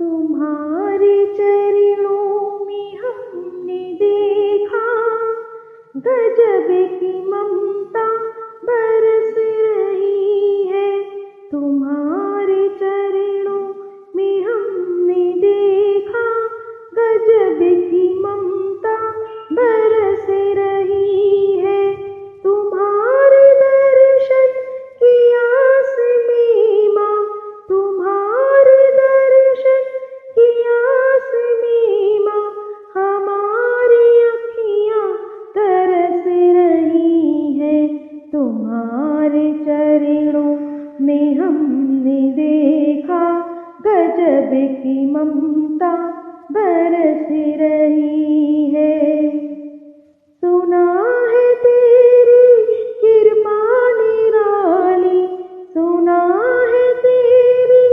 तुम्हारे चरणों में हमने देखा गजब की ममता बरस रही है। तुम्हारे चरणों में हमने देखा गजब की ममता बरस रही है। तुम्हारे दर्शन की आस में माँ, तुम्हारे दर्शन की आस में माँ, हमारी अखियाँ तरस रही है। तुम्हारे चरणों में हमने देखा गजब की ममता बरस रही है। सुना है तेरी कृपा निराली, सुना है तेरी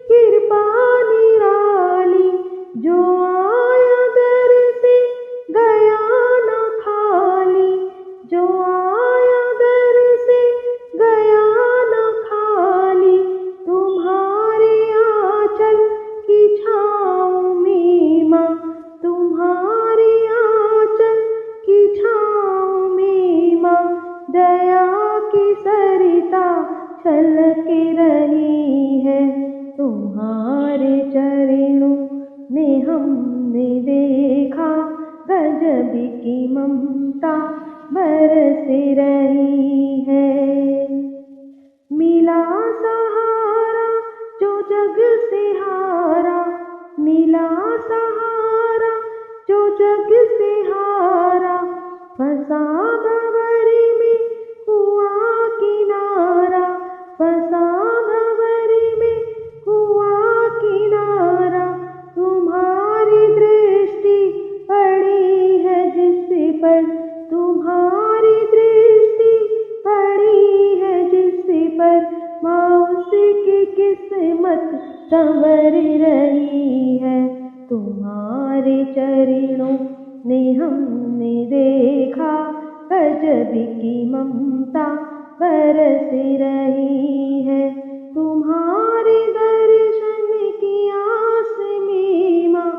कृपा निराली, जो आया दर से गया न खाली, जो आया दर से गया न खाली। तुम्हारे आंचल की छाँव में माँ, तुम्हारे आंचल की छाँव में माँ, दया की सरिता छलक रही है। तुम्हारे चरणों में हमने देखा गजब की ममता बरस रही है। मिला सहारा जो जग से हारा, मिला सहारा जो जग से हारा, फंसा भंवर में हुआ किनारा, फंसा भंवर में हुआ किनारा। तुम्हारी दृष्टि पड़ी है जिस पर, तुम्हारी दृष्टि पड़ी है जिस पर, माँ उसकी किस्मत संवर रही है। तुम्हारे चरणों में हमने देखा गजब की ममता बरस रही है। तुम्हारे दर्शन की आस में माँ,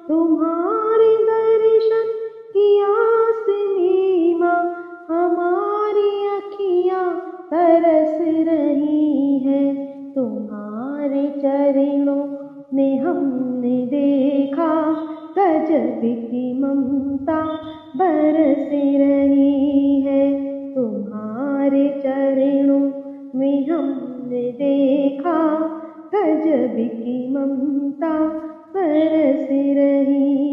तुम्हारे दर्शन की आस में माँ, हमारी अखियाँ तरस रही है। तुम्हारे चरणों में हमने देखा गजब की ममता बरस रही है। तुम्हारे चरणों में हमने देखा गजब की ममता बरस रही